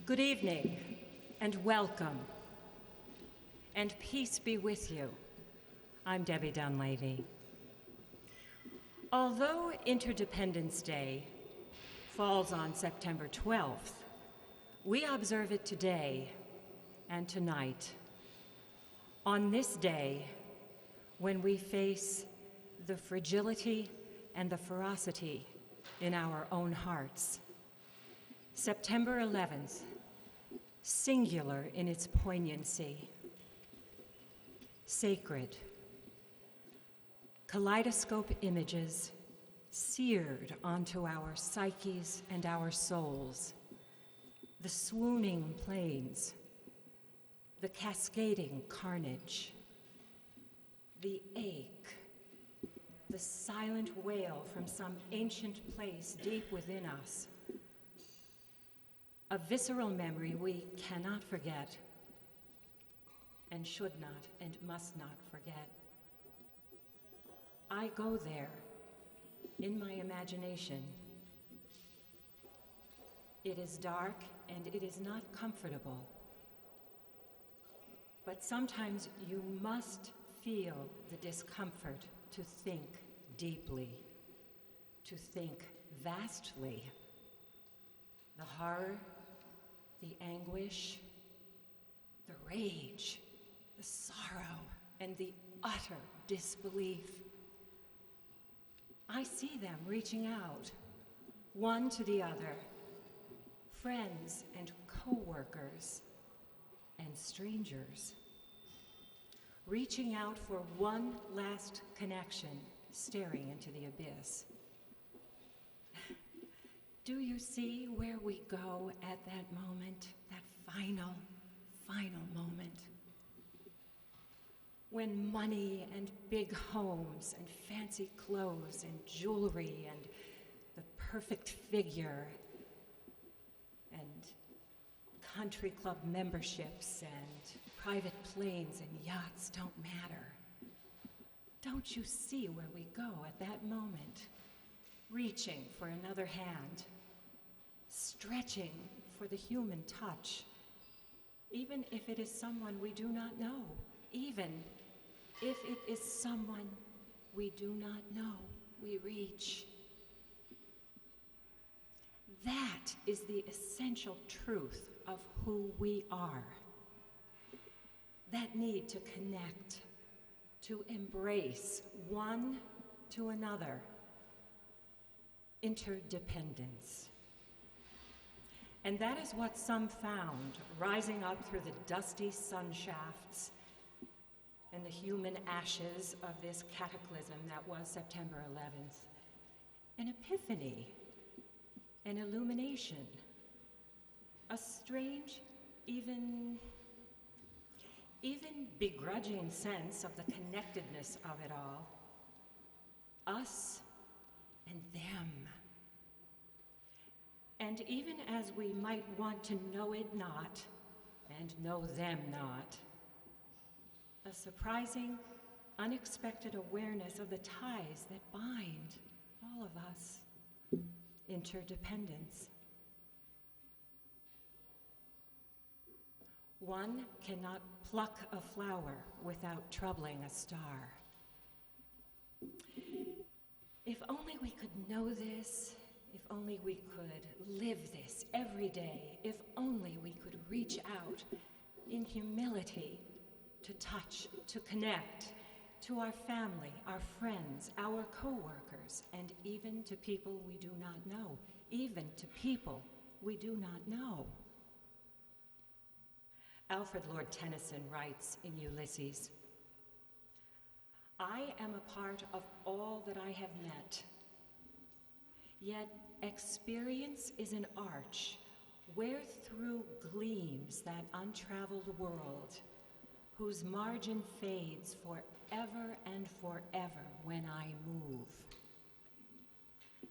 Good evening, and welcome, and peace be with you. I'm Debbie Dunleavy. Although Interdependence Day falls on September 12th, we observe it today and tonight. On this day, when we face the fragility and the ferocity in our own hearts, September 11th, singular in its poignancy, sacred, kaleidoscope images seared onto our psyches and our souls, the swooning plains, the cascading carnage, the ache, the silent wail from some ancient place deep within us, a visceral memory we cannot forget and should not and must not forget. I go there in my imagination. It is dark and it is not comfortable, but sometimes you must feel the discomfort to think deeply, to think vastly. The horror, the anguish, the rage, the sorrow, and the utter disbelief. I see them reaching out, one to the other, friends and co-workers and strangers, reaching out for one last connection, staring into the abyss. Do you see where we go at that moment, that final moment? When money and big homes and fancy clothes and jewelry and the perfect figure and country club memberships and private planes and yachts don't matter. Don't you see where we go at that moment? Reaching for another hand, stretching for the human touch, even if it is someone we do not know, even if it is someone we do not know, we reach. That is the essential truth of who we are. That need to connect, to embrace one to another. Interdependence. And that is what some found rising up through the dusty sun shafts and the human ashes of this cataclysm that was September 11th. An epiphany, an illumination, a strange, even begrudging sense of the connectedness of it all. Us and them. And even as we might want to know it not, and know them not, a surprising, unexpected awareness of the ties that bind all of us. Interdependence. One cannot pluck a flower without troubling a star. If only we could know this, if only we could live this every day, if only we could reach out in humility to touch, to connect to our family, our friends, our co-workers, and even to people we do not know, even to people we do not know. Alfred Lord Tennyson writes in Ulysses, "I am a part of all that I have met, yet experience is an arch wherethrough gleams that untraveled world, whose margin fades forever and forever when I move."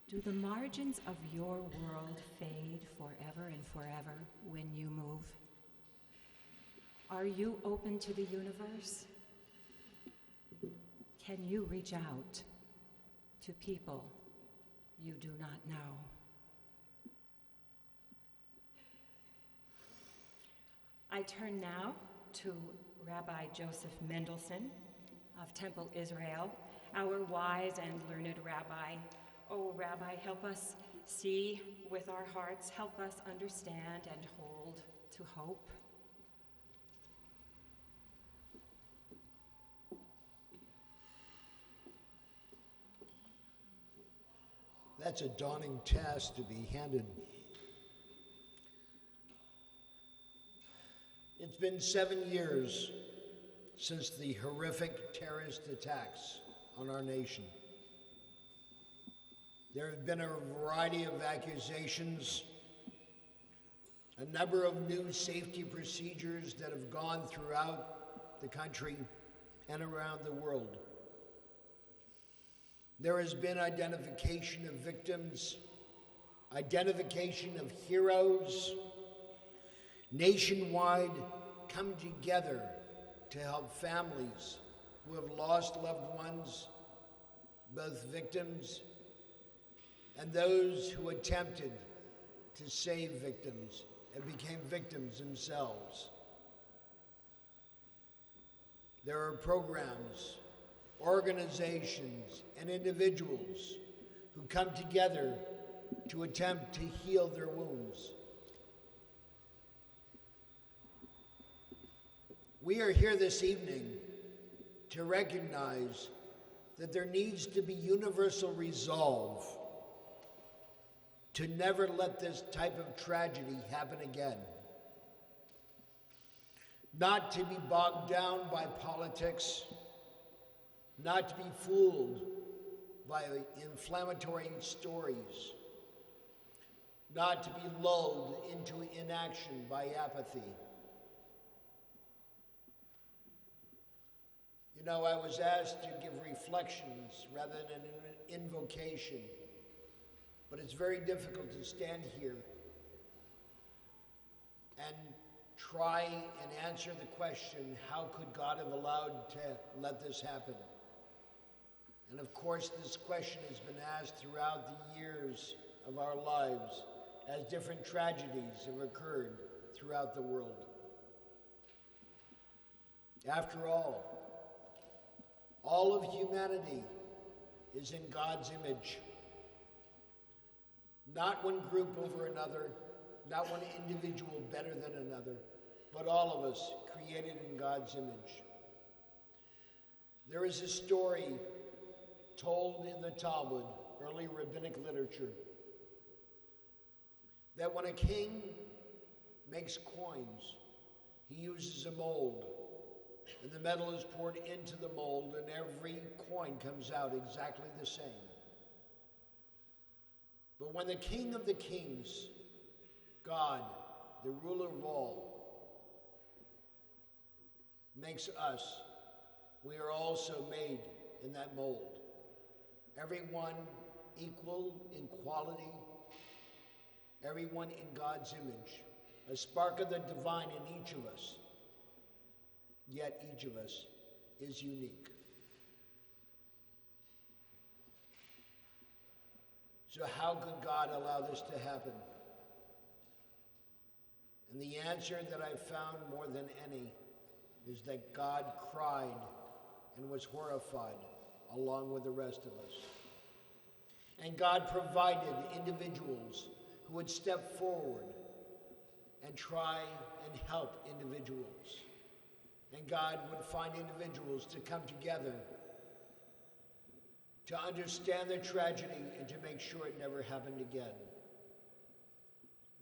Do the margins of your world fade forever and forever when you move? Are you open to the universe? Can you reach out to people you do not know? I turn now to Rabbi Joseph Mendelson of Temple Israel, our wise and learned rabbi. Oh, Rabbi, help us see with our hearts, help us understand and hold to hope. That's a daunting task to be handed. It's been 7 years since the horrific terrorist attacks on our nation. There have been a variety of accusations, a number of new safety procedures that have gone throughout the country and around the world. There has been identification of victims, identification of heroes, nationwide come together to help families who have lost loved ones, both victims and those who attempted to save victims and became victims themselves. There are programs, organizations, and individuals who come together to attempt to heal their wounds. We are here this evening to recognize that there needs to be universal resolve to never let this type of tragedy happen again. Not to be bogged down by politics, not to be fooled by inflammatory stories, not to be lulled into inaction by apathy. You know, I was asked to give reflections rather than an invocation, but it's very difficult to stand here and try and answer the question, how could God have allowed to let this happen? And of course, this question has been asked throughout the years of our lives as different tragedies have occurred throughout the world. After all of humanity is in God's image. Not one group over another, not one individual better than another, but all of us created in God's image. There is a story told in the Talmud, early rabbinic literature, that when a king makes coins, he uses a mold, and the metal is poured into the mold, and every coin comes out exactly the same. But when the King of the Kings, God, the ruler of all, makes us, we are also made in that mold. Everyone equal in quality, everyone in God's image, a spark of the divine in each of us, yet each of us is unique. So how could God allow this to happen? And the answer that I found more than any is that God cried and was horrified along with the rest of us. And God provided individuals who would step forward and try and help individuals. And God would find individuals to come together to understand the tragedy and to make sure it never happened again.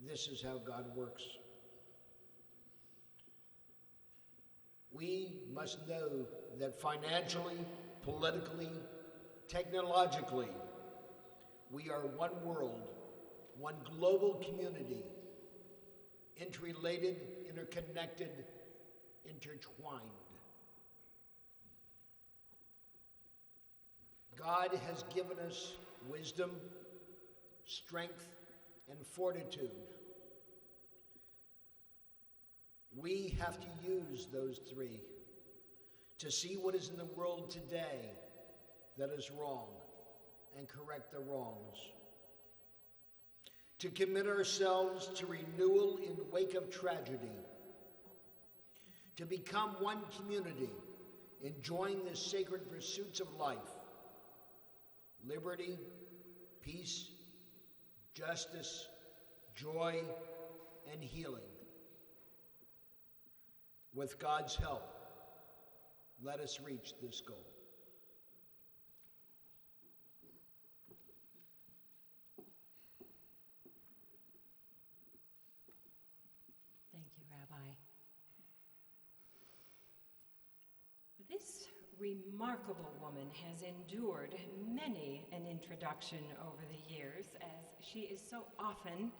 This is how God works. We must know that financially, politically, technologically, we are one world, one global community, interrelated, interconnected, intertwined. God has given us wisdom, strength, and fortitude. We have to use those three to see what is in the world today that is wrong and correct the wrongs. To commit ourselves to renewal in the wake of tragedy to become one community, enjoying the sacred pursuits of life: liberty, peace, justice, joy, and healing. With God's help, let us reach this goal. Thank you, Rabbi. This remarkable woman has endured many an introduction over the years, as she is so often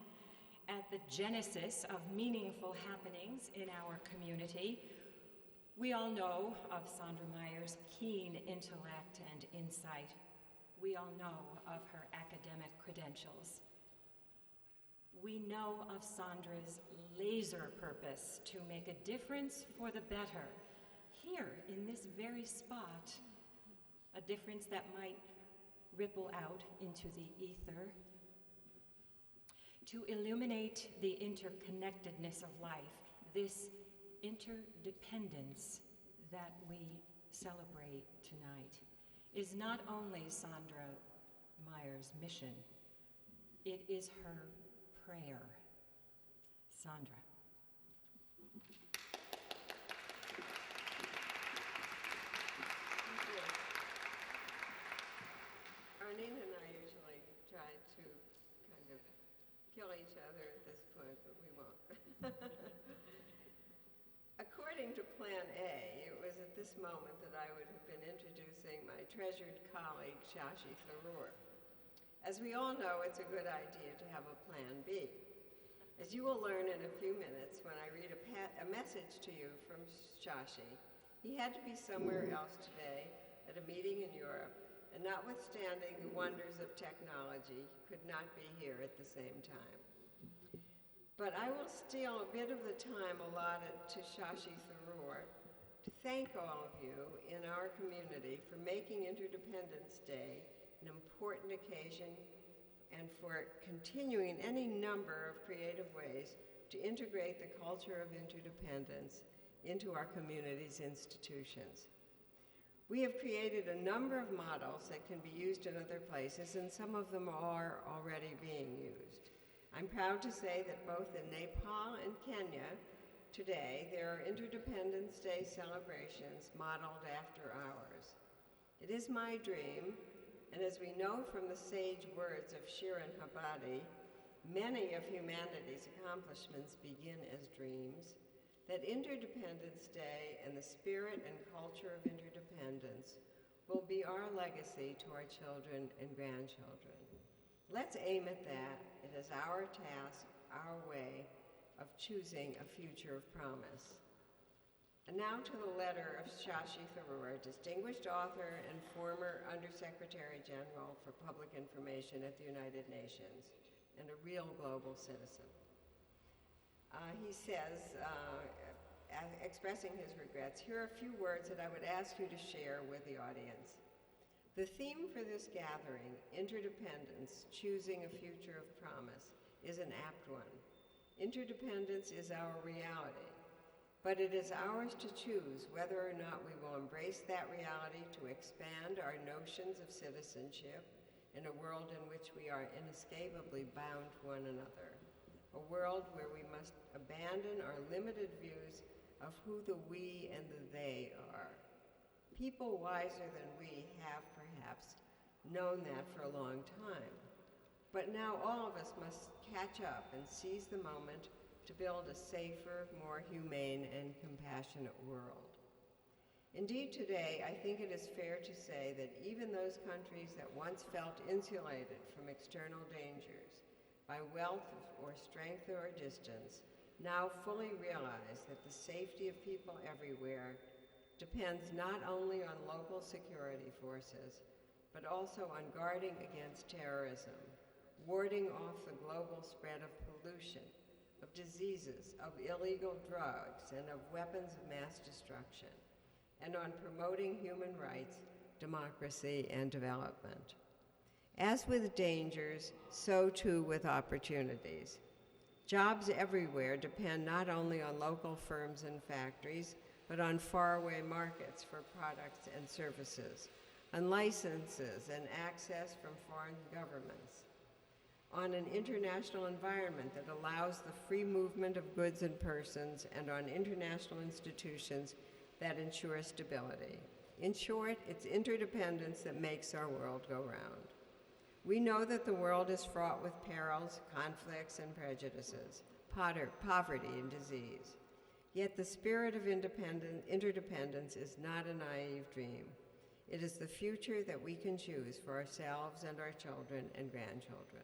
at the genesis of meaningful happenings in our community. We all know of Sandra Meyer's keen intellect and insight. We all know of her academic credentials. We know of Sandra's laser purpose to make a difference for the better, here in this very spot, a difference that might ripple out into the ether, to illuminate the interconnectedness of life, this interdependence that we celebrate tonight is not only Sandra Meyer's mission, it is her prayer. Sandra. Thank you. Arlene and I usually try to kind of kill each other at this point, but we won't. According to Plan A, it was at this moment that I would have been introducing my treasured colleague, Shashi Tharoor. As we all know, it's a good idea to have a Plan B. As you will learn in a few minutes when I read a message to you from Shashi, he had to be somewhere else today at a meeting in Europe, and notwithstanding the wonders of technology, could not be here at the same time. But I will steal a bit of the time allotted to Shashi Tharoor to thank all of you in our community for making Interdependence Day an important occasion and for continuing in any number of creative ways to integrate the culture of interdependence into our community's institutions. We have created a number of models that can be used in other places, and some of them are already being used. I'm proud to say that both in Nepal and Kenya today, there are Interdependence Day celebrations modeled after ours. It is my dream, and as we know from the sage words of Shirin Habadi, many of humanity's accomplishments begin as dreams, that Interdependence Day and the spirit and culture of interdependence will be our legacy to our children and grandchildren. Let's aim at that. It is our task, our way of choosing a future of promise. And now to the letter of Shashi Tharoor, distinguished author and former Undersecretary General for Public Information at the United Nations, and a real global citizen. He says, expressing his regrets, here are a few words that I would ask you to share with the audience. The theme for this gathering, Interdependence, Choosing a Future of Promise, is an apt one. Interdependence is our reality, but it is ours to choose whether or not we will embrace that reality to expand our notions of citizenship in a world in which we are inescapably bound to one another, a world where we must abandon our limited views of who the we and the they are. People wiser than we have perhaps known that for a long time, but now all of us must catch up and seize the moment to build a safer, more humane and compassionate world. Indeed, today, I think it is fair to say that even those countries that once felt insulated from external dangers by wealth or strength or distance now fully realize that the safety of people everywhere depends not only on local security forces, but also on guarding against terrorism, warding off the global spread of pollution, of diseases, of illegal drugs, and of weapons of mass destruction, and on promoting human rights, democracy, and development. As with dangers, so too with opportunities. Jobs everywhere depend not only on local firms and factories, but on faraway markets for products and services, on licenses and access from foreign governments, on an international environment that allows the free movement of goods and persons, and on international institutions that ensure stability. In short, it's interdependence that makes our world go round. We know that the world is fraught with perils, conflicts, and prejudices, poverty and disease. Yet the spirit of interdependence is not a naive dream. It is the future that we can choose for ourselves and our children and grandchildren.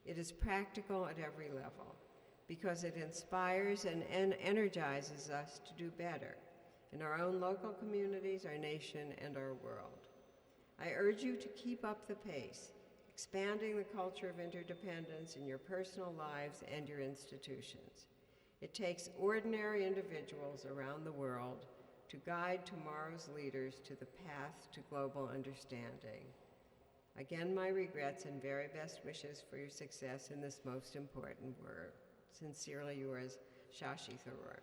It is practical at every level because it inspires and energizes us to do better in our own local communities, our nation, and our world. I urge you to keep up the pace, expanding the culture of interdependence in your personal lives and your institutions. It takes ordinary individuals around the world to guide tomorrow's leaders to the path to global understanding. Again, my regrets and very best wishes for your success in this most important work. Sincerely yours, Shashi Tharoor.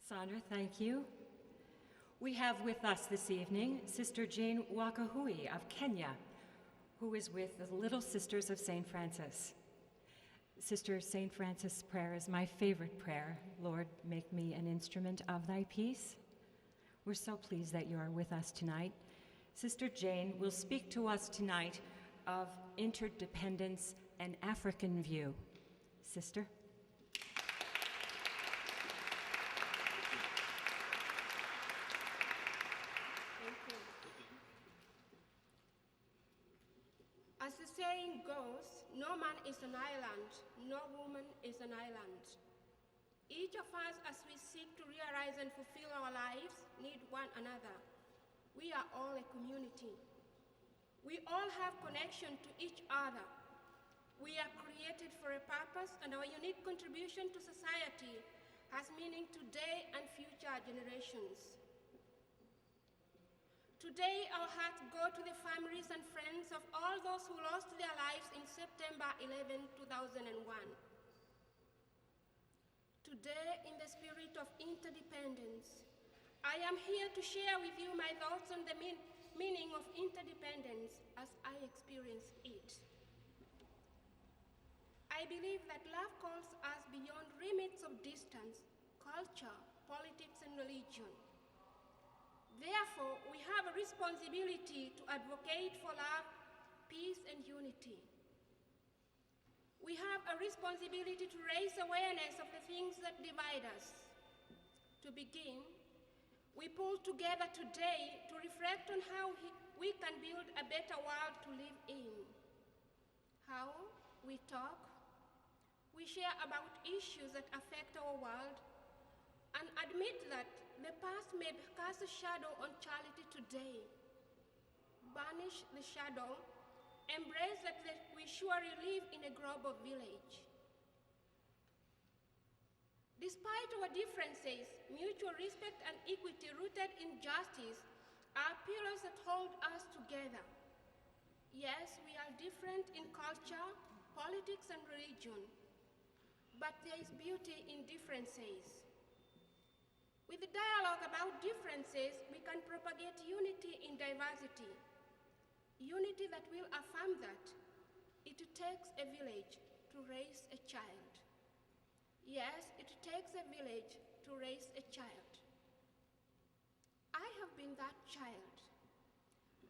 Sandra, thank you. We have with us this evening Sister Jane Wakahui of Kenya, who is with the Little Sisters of St. Francis. Sister St. Francis' prayer is my favorite prayer. Lord, make me an instrument of thy peace. We're so pleased that you are with us tonight. Sister Jane will speak to us tonight of interdependence and African view. Sister? As the saying goes, no man is an island, no woman is an island. Each of us, as we seek to realize and fulfill our lives, need one another. We are all a community. We all have connection to each other. We are created for a purpose, and our unique contribution to society has meaning today and future generations. Today, our hearts go to the families and friends of all those who lost their lives in September 11, 2001. Today, in the spirit of interdependence, I am here to share with you my thoughts on the meaning of interdependence as I experience it. I believe that love calls us beyond limits of distance, culture, politics, and religion. Therefore, we have a responsibility to advocate for love, peace, and unity. We have a responsibility to raise awareness of the things that divide us. To begin, we pull together today to reflect on how we can build a better world to live in. How we talk, we share about issues that affect our world, and admit that the past may cast a shadow on charity today. Banish the shadow, embrace that we surely live in a global village. Despite our differences, mutual respect and equity rooted in justice are pillars that hold us together. Yes, we are different in culture, politics, and religion, but there is beauty in differences. With the dialogue about differences, we can propagate unity in diversity. Unity that will affirm that it takes a village to raise a child. Yes, it takes a village to raise a child. I have been that child.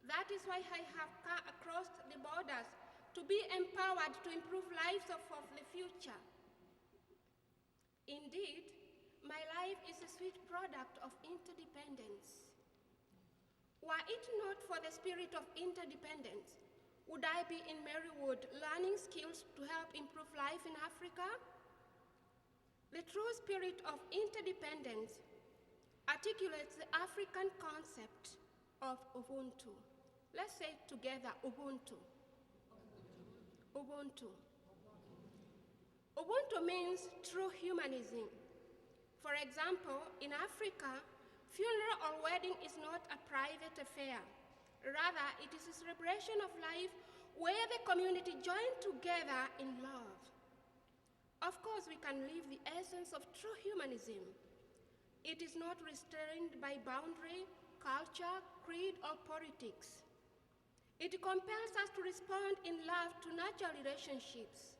That is why I have crossed the borders to be empowered to improve lives of the future. Indeed, my life is a sweet product of interdependence. Were it not for the spirit of interdependence, would I be in Marywood learning skills to help improve life in Africa? The true spirit of interdependence articulates the African concept of Ubuntu. Let's say it together, Ubuntu. Ubuntu. Ubuntu means true humanism. For example, in Africa, funeral or wedding is not a private affair. Rather, it is a celebration of life where the community joined together in love. Of course, we can live the essence of true humanism. It is not restrained by boundary, culture, creed, or politics. It compels us to respond in love to natural relationships.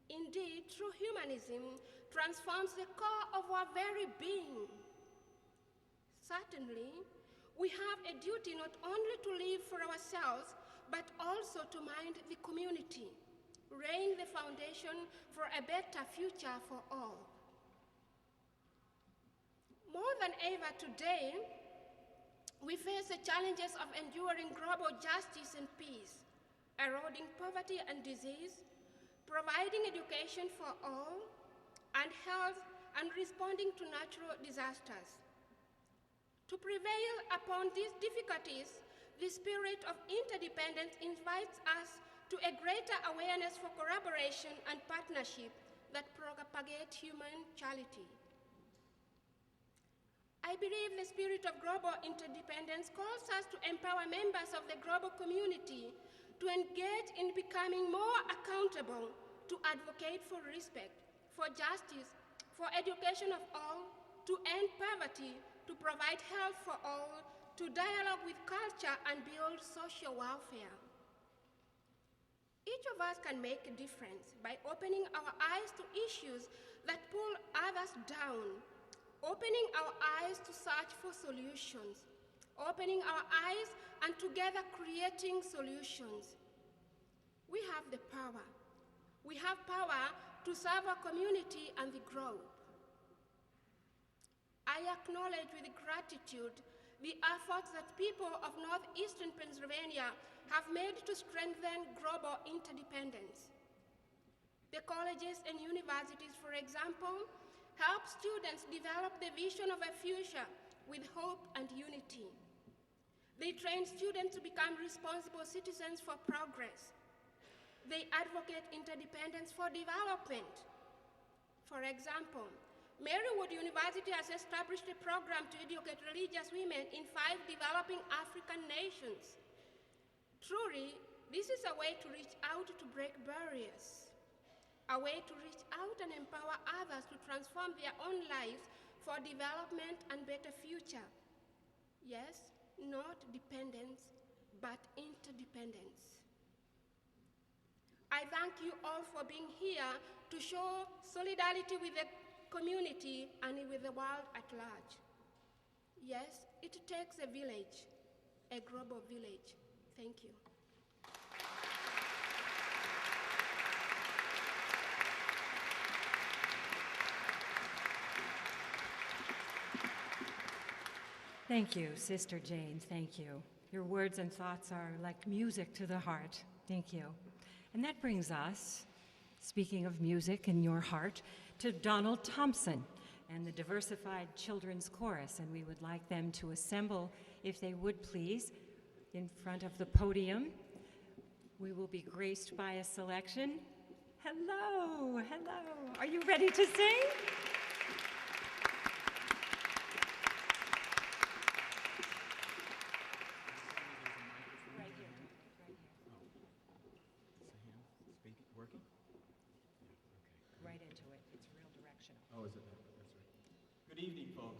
Indeed, true humanism transforms the core of our very being. Certainly, we have a duty not only to live for ourselves, but also to mind the community, laying the foundation for a better future for all. More than ever today, we face the challenges of enduring global justice and peace, eroding poverty and disease, providing education for all, and health, and responding to natural disasters. To prevail upon these difficulties, the spirit of interdependence invites us to a greater awareness for collaboration and partnership that propagate human charity. I believe the spirit of global interdependence calls us to empower members of the global community to engage in becoming more accountable, to advocate for respect, for justice, for education of all, to end poverty, to provide health for all, to dialogue with culture and build social welfare. Each of us can make a difference by opening our eyes to issues that pull others down, opening our eyes to search for solutions, opening our eyes and together creating solutions. We have the power. We have power to serve our community and the globe. I acknowledge with gratitude the efforts that people of northeastern Pennsylvania have made to strengthen global interdependence. The colleges and universities, for example, help students develop the vision of a future with hope and unity. They train students to become responsible citizens for progress. They advocate interdependence for development. For example, Marywood University has established a program to educate religious women in 5 developing African nations. Truly, this is a way to reach out to break barriers, a way to reach out and empower others to transform their own lives for development and better future. Yes, not dependence, but interdependence. I thank you all for being here to show solidarity with the community and with the world at large. Yes, it takes a village, a global village. Thank you. Thank you, Sister Jane, thank you. Your words and thoughts are like music to the heart. Thank you. And that brings us, speaking of music in your heart, to Donald Thompson and the Diversified Children's Chorus, and we would like them to assemble, if they would please, in front of the podium. We will be graced by a selection. Hello, hello. Are you ready to sing? Oh, is it? That's right. Good evening, folks.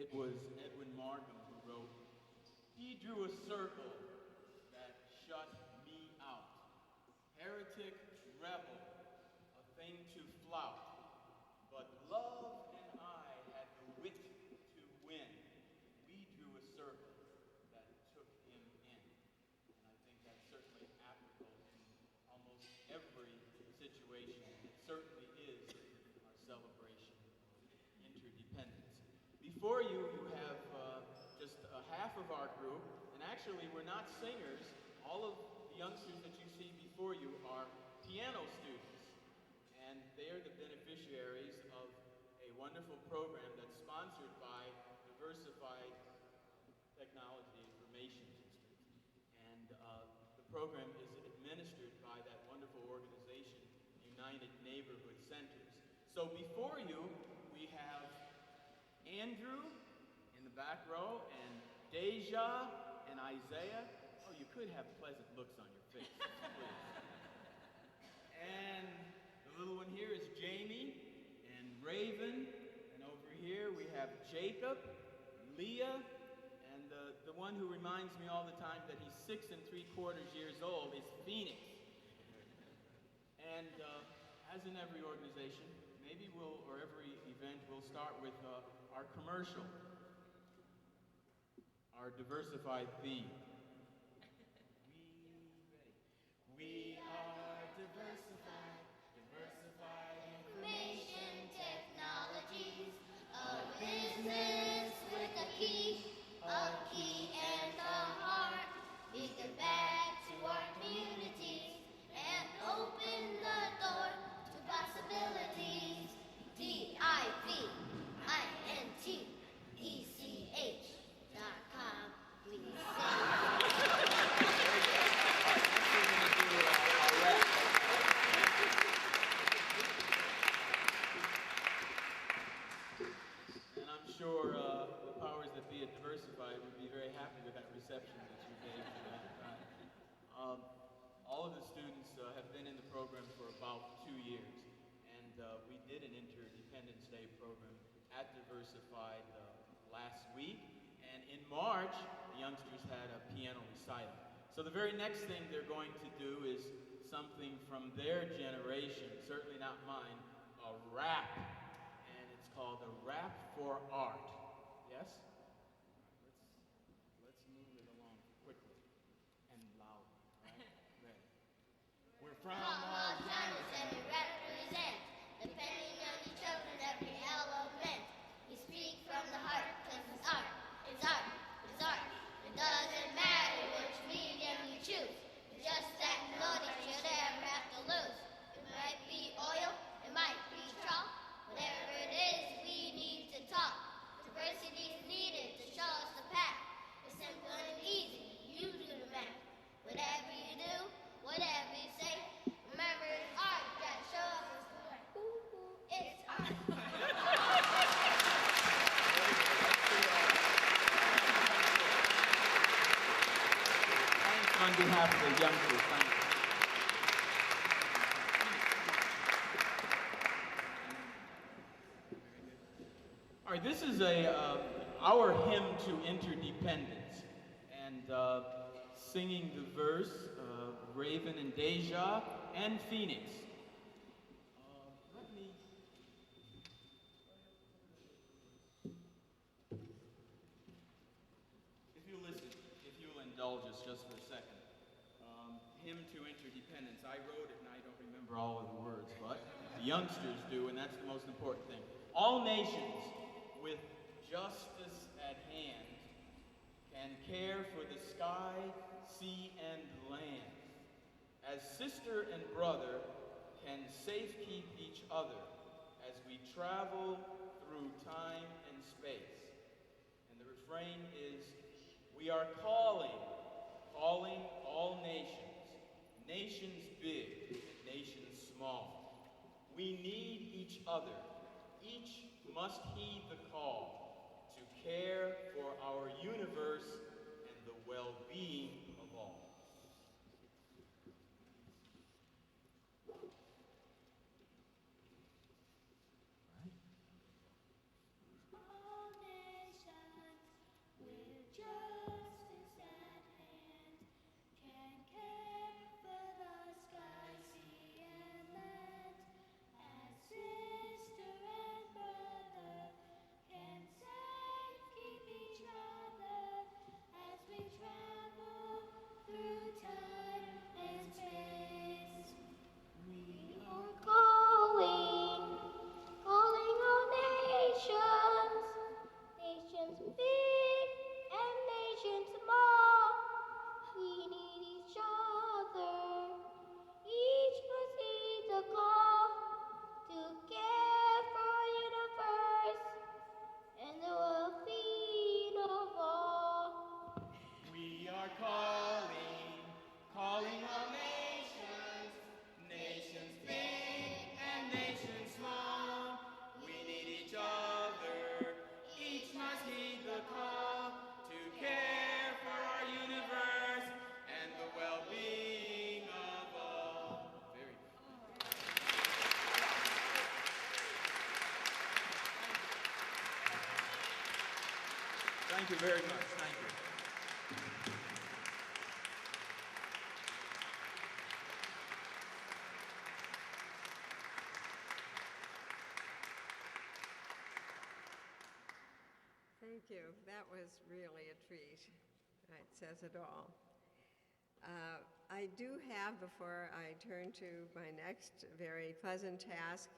It was Edwin Markham who wrote, "He drew a circle that shut me out. Heretic, rebel, a thing to flout. But love and I had the wit to win. We drew a circle that took him in." And I think that's certainly applicable in almost every situation. It certainly is our celebration of interdependence. Before you, you have just half of our group, and actually we're not singers. All of the youngsters that you see before you are piano students, and they are the beneficiaries of a wonderful program that's sponsored by Diversified Technology Information District. And the program is administered by that wonderful organization, United United Neighborhood Centers. So before you, we have Andrew in the back row, and Deja and Isaiah. Oh, you could have pleasant looks on your face, please. And the little one here is Jamie and Raven. And over here we have Jacob, Leah, and the one who reminds me all the time that he's 6 3/4 years old is Phoenix. And as in every organization, maybe or every event, we'll start with our commercial, our diversified theme. We are diversified, diversified Information technologies, a business with a key and a heart. We give back to our communities and open the door to possibilities. DIVINTECH.com, please say. And I'm sure the powers that be at Diversified would be very happy with that reception that you gave to that. All of the students have been in the program for about 2 years, and we did an Interdependence Day program at Diversified last week, and in March, the youngsters had a piano recital. So the very next thing they're going to do is something from their generation, certainly not mine, a rap. And it's called a Rap for Art. Yes? Let's move it along quickly and loudly. All right? Ready. We're from all genres and we represent, depending on each other in every element. We speak from the heart, cause it's art, it's art, it's art. It doesn't matter which medium you choose, it's just that notice you never have to lose. It might be oil, it might be chalk, whatever it is, we need to talk. Diversity is needed to show us the path. It's simple and easy, you do the math. Whatever you do, whatever you say, remember it's art that shows us the way. Ooh, it's art. Thanks on behalf of the youngsters. Thank you. All right, this is our hymn to interdependence, and singing the verse, Raven and Deja and Phoenix. Let me. If you listen, if you'll indulge us just for a second. Hymn to Interdependence. I wrote it and I don't remember all of the words, but the youngsters do, and that's the most important thing. All nations with justice at hand can care for the sky, sea, and land. As sister and brother can safekeep each other as we travel through time and space. And the refrain is, we are calling all nations, nations big, nations small. We need each other. Each must heed the call to care for our universe and the well-being of all. All nations with justice at hand can care for the sky, sea, and land. As sister and brother can safekeep each other as we travel Thank you very much. Thank you. Thank you. That was really a treat. It says it all. I do have, before I turn to my next very pleasant task,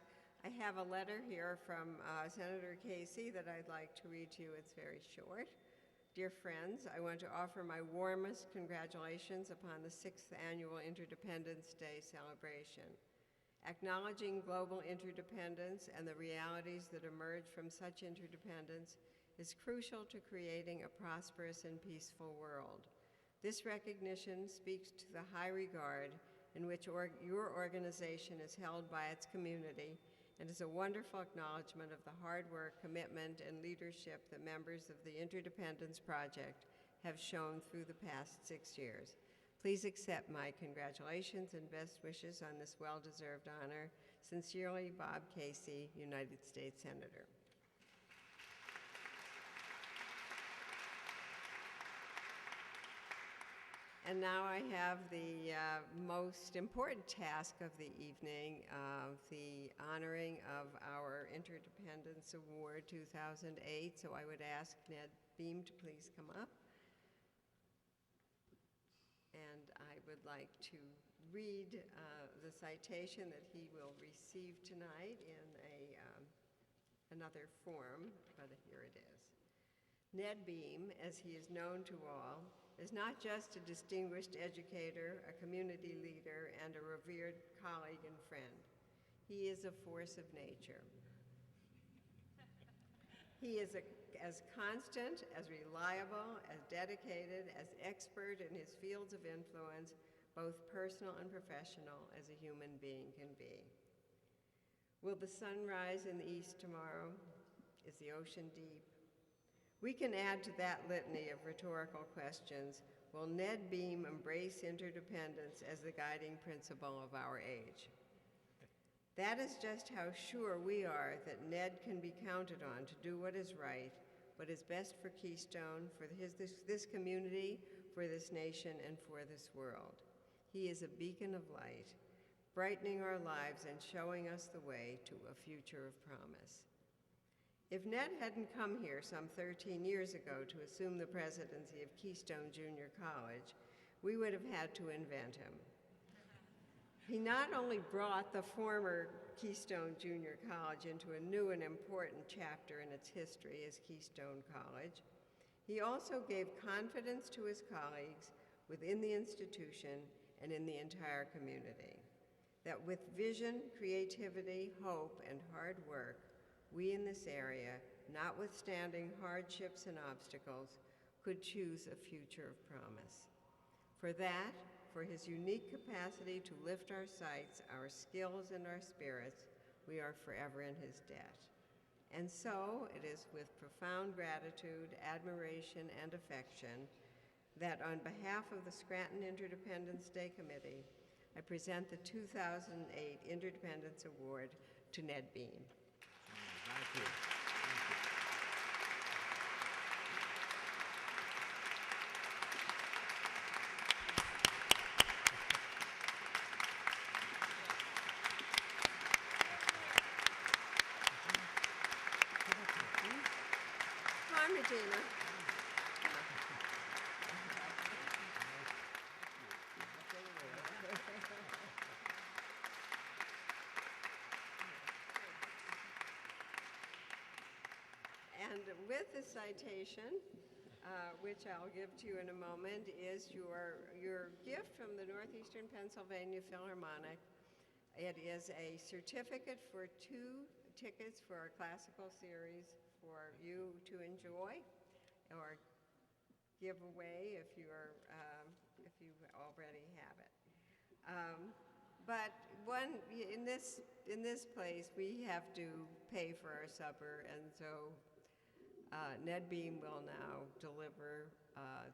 I have a letter here from Senator Casey that I'd like to read to you. It's very short. Dear friends, I want to offer my warmest congratulations upon the 6th annual Interdependence Day celebration. Acknowledging global interdependence and the realities that emerge from such interdependence is crucial to creating a prosperous and peaceful world. This recognition speaks to the high regard in which your organization is held by its community and is a wonderful acknowledgement of the hard work, commitment, and leadership that members of the Interdependence Project have shown through the past 6 years. Please accept my congratulations and best wishes on this well-deserved honor. Sincerely, Bob Casey, United States Senator. And now I have the most important task of the evening, the honoring of our Interdependence Award 2008. So I would ask Ned Beam to please come up. And I would like to read the citation that he will receive tonight in another form, but here it is. Ned Beam, as he is known to all, is not just a distinguished educator, a community leader, and a revered colleague and friend. He is a force of nature. He is as constant, as reliable, as dedicated, as expert in his fields of influence, both personal and professional, as a human being can be. Will the sun rise in the east tomorrow? Is the ocean deep? We can add to that litany of rhetorical questions. Will Ned Beam embrace interdependence as the guiding principle of our age? That is just how sure we are that Ned can be counted on to do what is right, what is best for Keystone, for this community, for this nation, and for this world. He is a beacon of light, brightening our lives and showing us the way to a future of promise. If Ned hadn't come here some 13 years ago to assume the presidency of Keystone Junior College, we would have had to invent him. He not only brought the former Keystone Junior College into a new and important chapter in its history as Keystone College, he also gave confidence to his colleagues within the institution and in the entire community, that with vision, creativity, hope, and hard work, we in this area, notwithstanding hardships and obstacles, could choose a future of promise. For that, for his unique capacity to lift our sights, our skills, and our spirits, we are forever in his debt. And so, it is with profound gratitude, admiration, and affection that on behalf of the Scranton Interdependence Day Committee, I present the 2008 Interdependence Award to Ned Beam. Thank you. Come on, Regina. And with the citation, which I'll give to you in a moment, is your gift from the Northeastern Pennsylvania Philharmonic. It is a certificate for 2 tickets for our classical series for you to enjoy or give away if you already have it. But in this place, we have to pay for our supper, and so Ned Beam will now deliver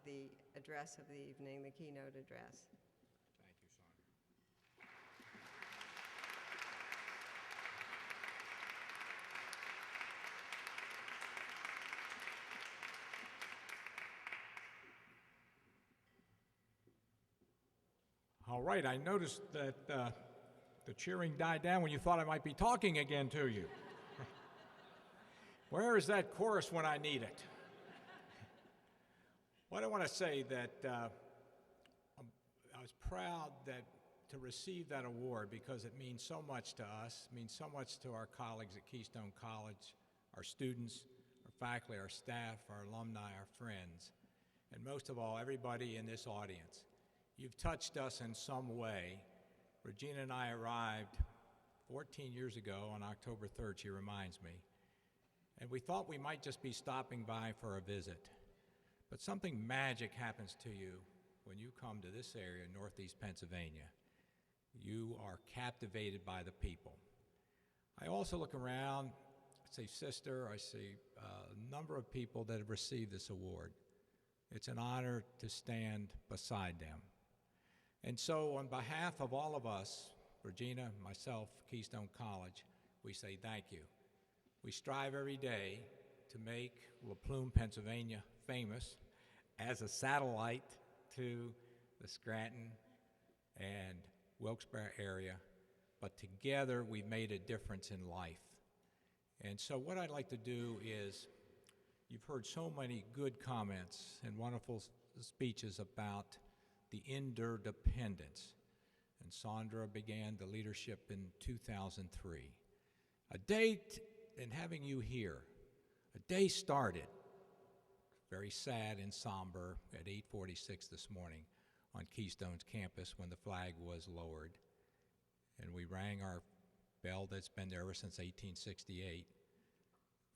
the address of the evening, the keynote address. Thank you, Sonia. All right, I noticed that the cheering died down when you thought I might be talking again to you. Where is that chorus when I need it? Well, I want to say that I was proud to receive that award because it means so much to us, it means so much to our colleagues at Keystone College, our students, our faculty, our staff, our alumni, our friends, and most of all, everybody in this audience. You've touched us in some way. Regina and I arrived 14 years ago on October 3rd, she reminds me, and we thought we might just be stopping by for a visit. But something magic happens to you when you come to this area in Northeast Pennsylvania. You are captivated by the people. I also look around, I see sister, I see a number of people that have received this award. It's an honor to stand beside them. And so on behalf of all of us, Regina, myself, Keystone College, we say thank you. We strive every day to make La Plume, Pennsylvania famous as a satellite to the Scranton and Wilkes-Barre area, but together we've made a difference in life. And so what I'd like to do is, you've heard so many good comments and wonderful speeches about the Interdependence. And Sandra began the leadership in 2003. A date in having you here, a day started, very sad and somber, at 8:46 this morning on Keystone's campus when the flag was lowered. And we rang our bell that's been there ever since 1868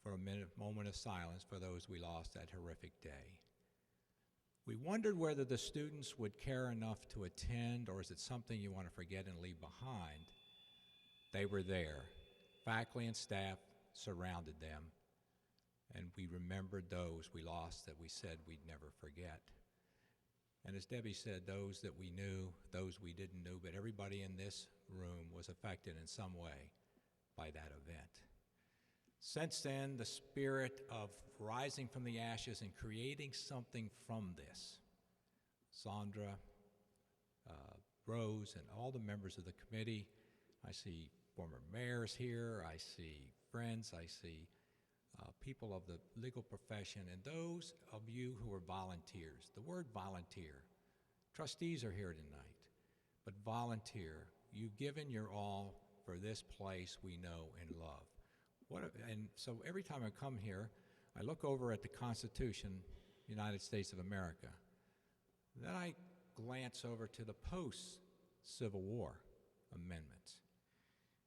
for a moment of silence for those we lost that horrific day. We wondered whether the students would care enough to attend, or is it something you want to forget and leave behind? They were there. Faculty and staff surrounded them, and we remembered those we lost that we said we'd never forget. And as Debbie said, those that we knew, those we didn't know, but everybody in this room was affected in some way by that event. Since then, the spirit of rising from the ashes and creating something from this, Sandra, Rose, and all the members of the committee, I see former mayors here, I see friends, I see people of the legal profession, and those of you who are volunteers. The word volunteer, trustees are here tonight, but volunteer, you've given your all for this place we know and love. And so every time I come here, I look over at the Constitution, United States of America. Then I glance over to the post-Civil War amendments.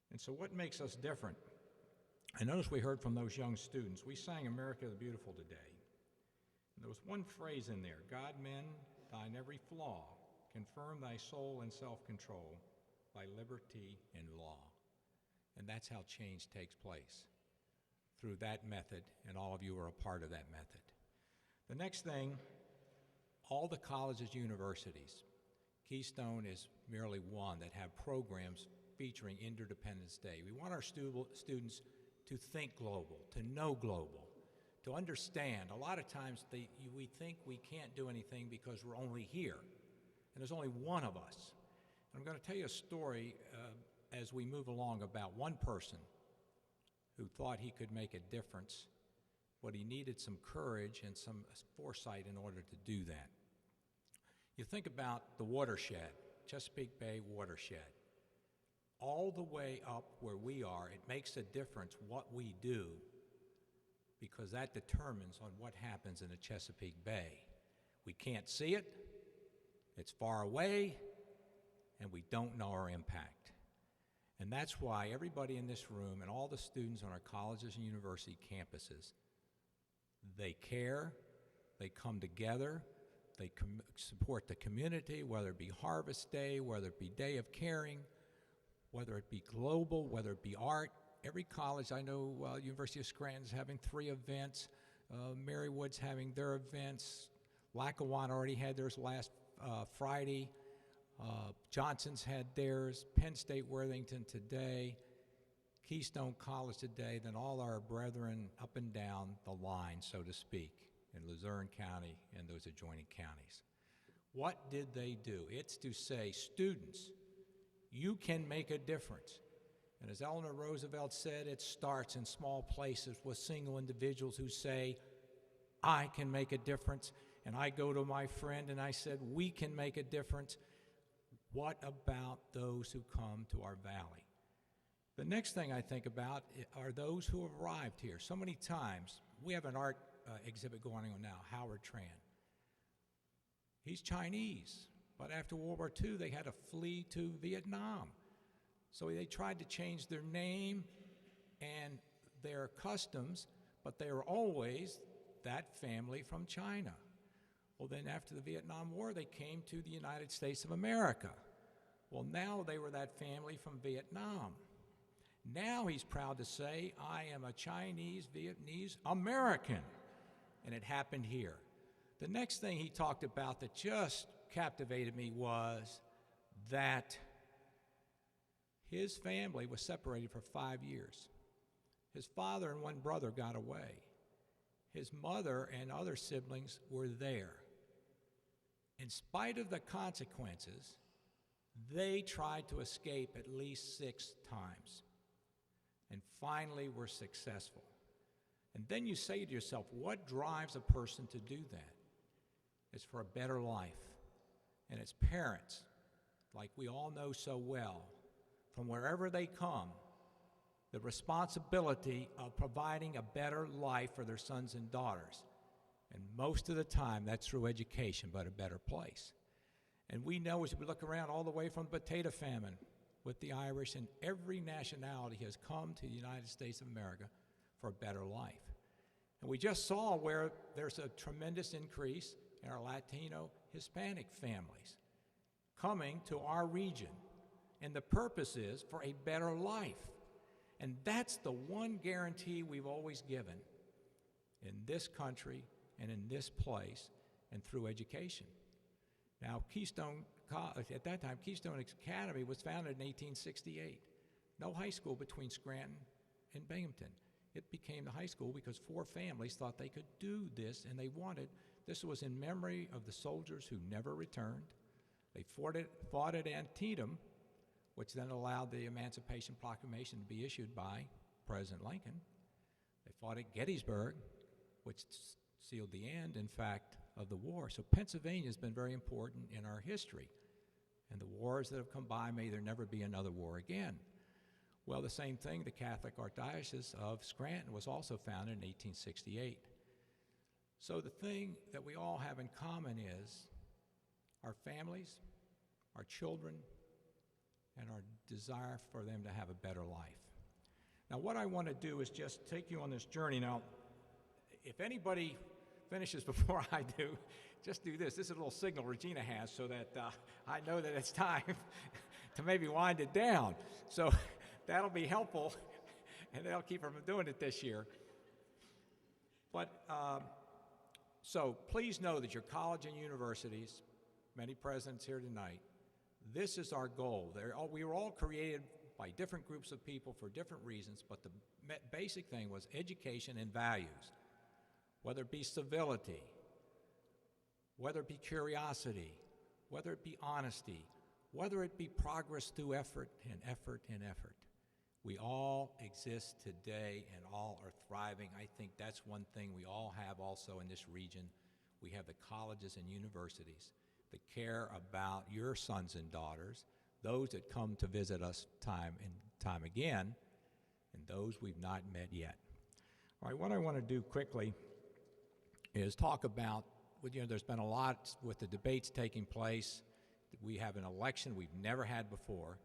And so what makes us different? I notice we heard from those young students. We sang America the Beautiful today. And there was one phrase in there, God mend thine every flaw, confirm thy soul in self-control, by liberty and law. And that's how change takes place, through that method, and all of you are a part of that method. The next thing, all the colleges, universities, Keystone is merely one that have programs featuring Interdependence Day. We want our students to think global, to know global, to understand. A lot of times we think we can't do anything because we're only here, and there's only one of us. And I'm going to tell you a story as we move along about one person who thought he could make a difference, but he needed some courage and some foresight in order to do that. You think about the watershed, Chesapeake Bay watershed. All the way up where we are, it makes a difference what we do, because that determines on what happens in the Chesapeake Bay. We can't see it, it's far away, and we don't know our impact. And that's why everybody in this room and all the students on our colleges and university campuses, they care, they come together, they support the community, whether it be Harvest Day, whether it be Day of Caring, whether it be global, whether it be art. Every college, I know University of Scranton's having 3 events, Marywood's having their events, Lackawanna already had theirs last Friday, Johnson's had theirs, Penn State Worthington today, Keystone College today, then all our brethren up and down the line, so to speak, in Luzerne County and those adjoining counties. What did they do? It's to say, students, you can make a difference. And as Eleanor Roosevelt said, it starts in small places with single individuals who say, I can make a difference. And I go to my friend and I said, we can make a difference. What about those who come to our valley? The next thing I think about are those who have arrived here. So many times, we have an art exhibit going on now, Howard Tran. He's Chinese, but after World War II, they had to flee to Vietnam. So they tried to change their name and their customs, but they were always that family from China. Well, then after the Vietnam War, they came to the United States of America. Well, now they were that family from Vietnam. Now he's proud to say, I am a Chinese, Vietnamese American. And it happened here. The next thing he talked about that just captivated me was that his family was separated for 5 years. His father and one brother got away. His mother and other siblings were there. In spite of the consequences, they tried to escape at least 6 times and finally were successful. And then you say to yourself, what drives a person to do that? It's for a better life. And it's parents, like we all know so well, from wherever they come, the responsibility of providing a better life for their sons and daughters. And most of the time, that's through education, but a better place. And we know as we look around all the way from the potato famine with the Irish, and every nationality has come to the United States of America for a better life. And we just saw where there's a tremendous increase in our Latino, Hispanic families coming to our region. And the purpose is for a better life. And that's the one guarantee we've always given in this country and in this place and through education. Now, Keystone College, at that time, Keystone Academy was founded in 1868. No high school between Scranton and Binghamton. It became the high school because 4 families thought they could do this, and they wanted. This was in memory of the soldiers who never returned. They fought at Antietam, which then allowed the Emancipation Proclamation to be issued by President Lincoln. They fought at Gettysburg, which sealed the end, in fact, of the war. So Pennsylvania has been very important in our history. And the wars that have come by, may there never be another war again. Well, the same thing, the Catholic Archdiocese of Scranton was also founded in 1868. So the thing that we all have in common is our families, our children, and our desire for them to have a better life. Now, what I want to do is just take you on this journey. Now, if anybody finishes before I do, just do this. This is a little signal Regina has so that I know that it's time to maybe wind it down. So that'll be helpful, and that'll keep her from doing it this year. But so please know that your college and universities, many presidents here tonight, this is our goal. We were all created by different groups of people for different reasons, but the basic thing was education and values, whether it be civility, whether it be curiosity, whether it be honesty, whether it be progress through effort and effort and effort. We all exist today and all are thriving. I think that's one thing we all have also in this region. We have the colleges and universities that care about your sons and daughters, those that come to visit us time and time again, and those we've not met yet. All right, what I want to do quickly is talk about, there's been a lot with the debates taking place. We have an election we've never had before.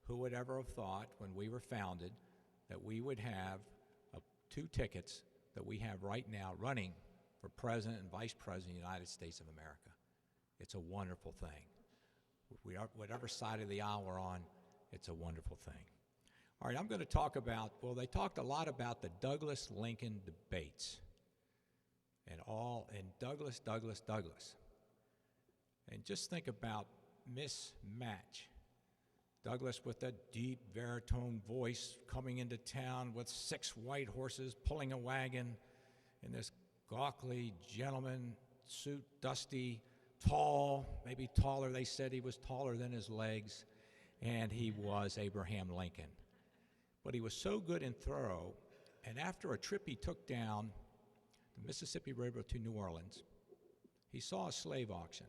Who would ever have thought when we were founded that we would have 2 tickets that we have right now running for President and Vice President of the United States of America? It's a wonderful thing. Whatever side of the aisle we're on, it's a wonderful thing. All right, I'm going to talk about, they talked a lot about the Douglas-Lincoln debates and Douglas. And just think about mismatch. Douglas with that deep baritone voice coming into town with 6 white horses pulling a wagon, and this gawkly gentleman, suit dusty, tall, maybe taller. They said he was taller than his legs, and he was Abraham Lincoln. But he was so good and thorough, and after a trip he took down the Mississippi River to New Orleans, he saw a slave auction.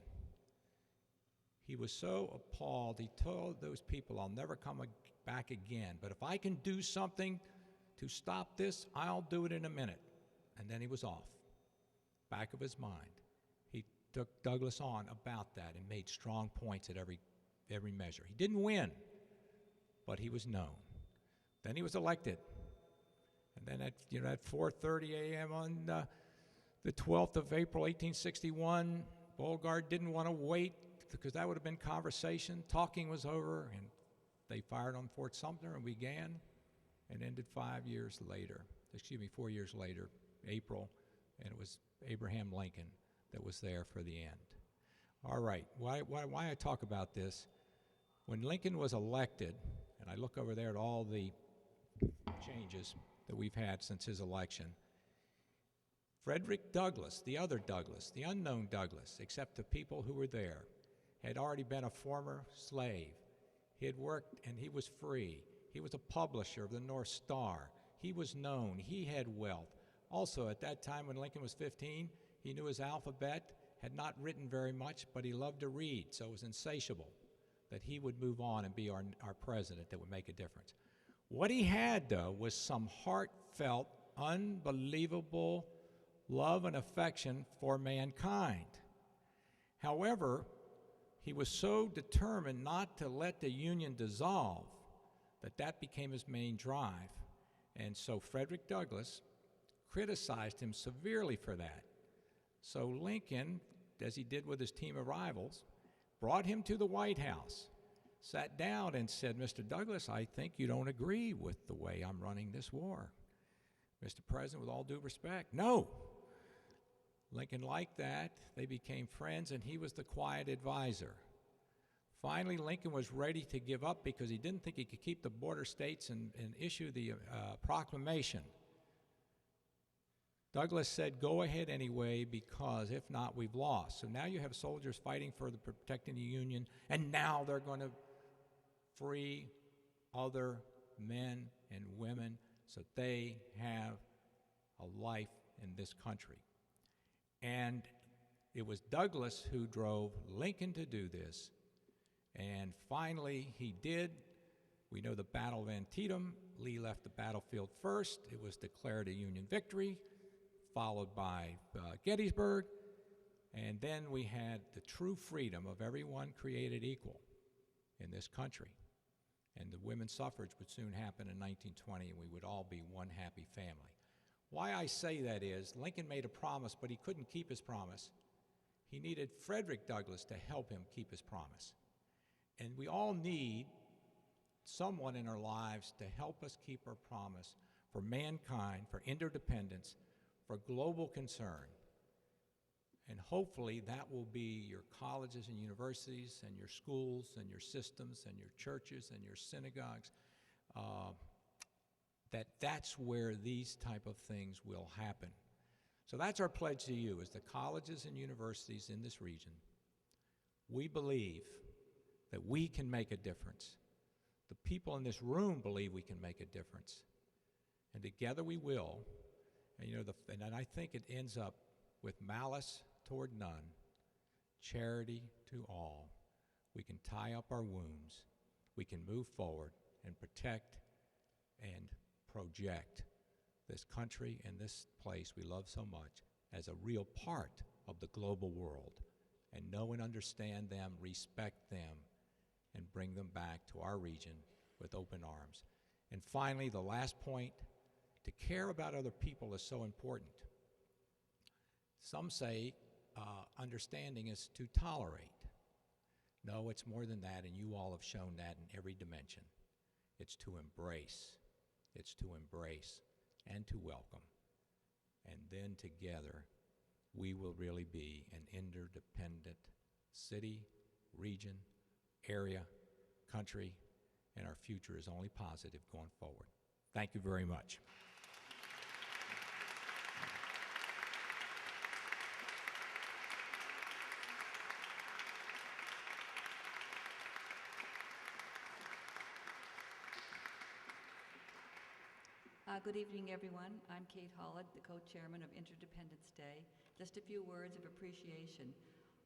He was so appalled, he told those people, I'll never come back again, but if I can do something to stop this, I'll do it in a minute. And then he was off. Back of his mind, he took Douglas on about that and made strong points at every measure. He didn't win, but he was known. Then he was elected. And then at 4:30 a.m. on the 12th of April, 1861, Beauregard didn't want to wait because that would have been conversation. Talking was over, and they fired on Fort Sumter and began and ended 4 years later, April, and it was Abraham Lincoln that was there for the end. All right, why I talk about this, when Lincoln was elected, and I look over there at all the changes that we've had since his election, Frederick Douglass, the other Douglass, the unknown Douglass, except the people who were there, had already been a former slave. He had worked and he was free. He was a publisher of the North Star. He was known. He had wealth. Also, at that time when Lincoln was 15, he knew his alphabet, had not written very much, but he loved to read, so it was insatiable that he would move on and be our president that would make a difference. What he had, though, was some heartfelt, unbelievable love and affection for mankind. However, he was so determined not to let the Union dissolve that became his main drive. And so Frederick Douglass criticized him severely for that. So Lincoln, as he did with his team of rivals, brought him to the White House, sat down and said, Mr. Douglass, I think you don't agree with the way I'm running this war. Mr. President, with all due respect, no. Lincoln liked that. They became friends, and he was the quiet advisor. Finally, Lincoln was ready to give up because he didn't think he could keep the border states and issue the proclamation. Douglass said, go ahead anyway, because if not, we've lost. So now you have soldiers fighting for protecting the Union, and now they're going to free other men and women so they have a life in this country. And it was Douglass who drove Lincoln to do this, and finally he did. We know the Battle of Antietam. Lee left the battlefield first. It was declared a Union victory, followed by Gettysburg, and then we had the true freedom of everyone created equal in this country. And the women's suffrage would soon happen in 1920, and we would all be one happy family. Why I say that is, Lincoln made a promise, but he couldn't keep his promise. He needed Frederick Douglass to help him keep his promise. And we all need someone in our lives to help us keep our promise for mankind, for interdependence, for global concern. And hopefully that will be your colleges and universities and your schools and your systems and your churches and your synagogues, that's where these type of things will happen. So that's our pledge to you as the colleges and universities in this region. We believe that we can make a difference. The people in this room believe we can make a difference. And together we will. And I think it ends up with malice toward none, charity to all. We can tie up our wounds. We can move forward and protect and project this country and this place we love so much as a real part of the global world, and know and understand them, respect them, and bring them back to our region with open arms. And finally, the last point, to care about other people is so important. Some say understanding is to tolerate. No, it's more than that, and you all have shown that in every dimension. It's to embrace. It's to embrace and to welcome. And then together, we will really be an interdependent city, region, area, country, and our future is only positive going forward. Thank you very much. Good evening, everyone. I'm Kate Holland, the co-chairman of Interdependence Day. Just a few words of appreciation.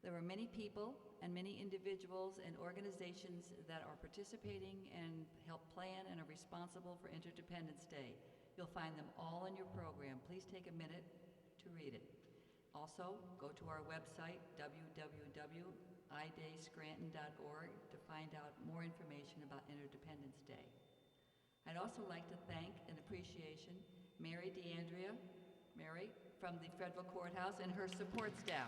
There are many people and many individuals and organizations that are participating and help plan and are responsible for Interdependence Day. You'll find them all in your program. Please take a minute to read it. Also, go to our website, www.idayscranton.org, to find out more information about Interdependence Day. I'd also like to thank and appreciation Mary DeAndrea, Mary, from the Federal Courthouse and her support staff.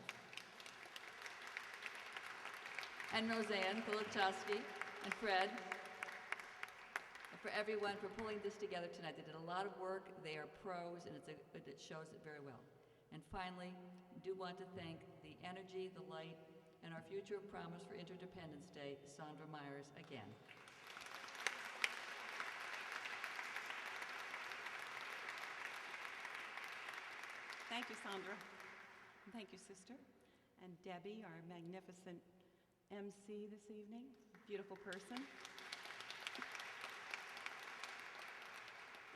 And Roseanne Kolochowski and Fred, and for everyone for pulling this together tonight. They did a lot of work, they are pros, and it shows it very well. And finally, I do want to thank the energy, the light, and our future of promise for Interdependence Day, Sandra Myers, again. Thank you, Sandra. And thank you, sister. And Debbie, our magnificent MC this evening, beautiful person.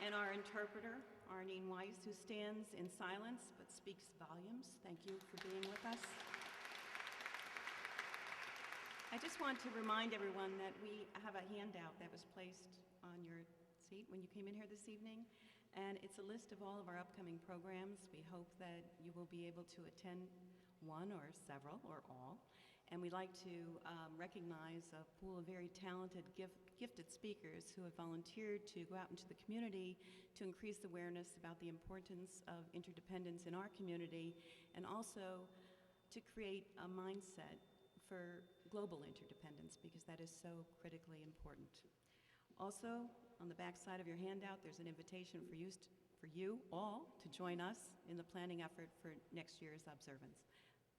And our interpreter, Arlene Weiss, who stands in silence but speaks volumes. Thank you for being with us. I just want to remind everyone that we have a handout that was placed on your seat when you came in here this evening. And it's a list of all of our upcoming programs. We hope that you will be able to attend one or several or all. And we'd like to recognize a pool of very talented, gifted speakers who have volunteered to go out into the community to increase awareness about the importance of interdependence in our community, and also to create a mindset for global interdependence, because that is so critically important. Also, on the back side of your handout, there's an invitation for you all to join us in the planning effort for next year's observance.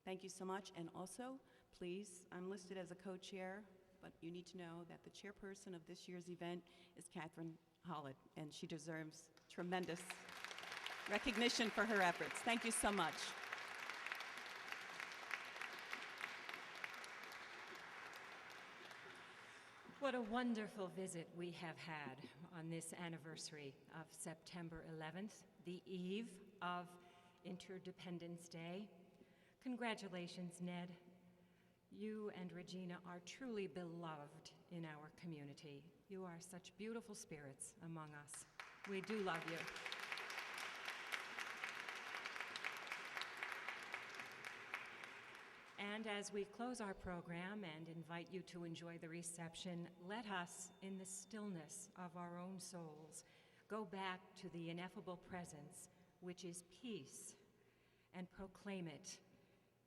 Thank you so much. And also, please, I'm listed as a co-chair, but you need to know that the chairperson of this year's event is Catherine Holland, and she deserves tremendous recognition for her efforts. Thank you so much. What a wonderful visit we have had on this anniversary of September 11th, the eve of Interdependence Day. Congratulations, Ned. You and Regina are truly beloved in our community. You are such beautiful spirits among us. We do love you. And as we close our program and invite you to enjoy the reception, let us, in the stillness of our own souls, go back to the ineffable presence, which is peace, and proclaim it,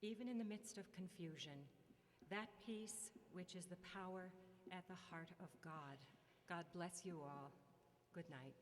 even in the midst of confusion, that peace which is the power at the heart of God. God bless you all. Good night.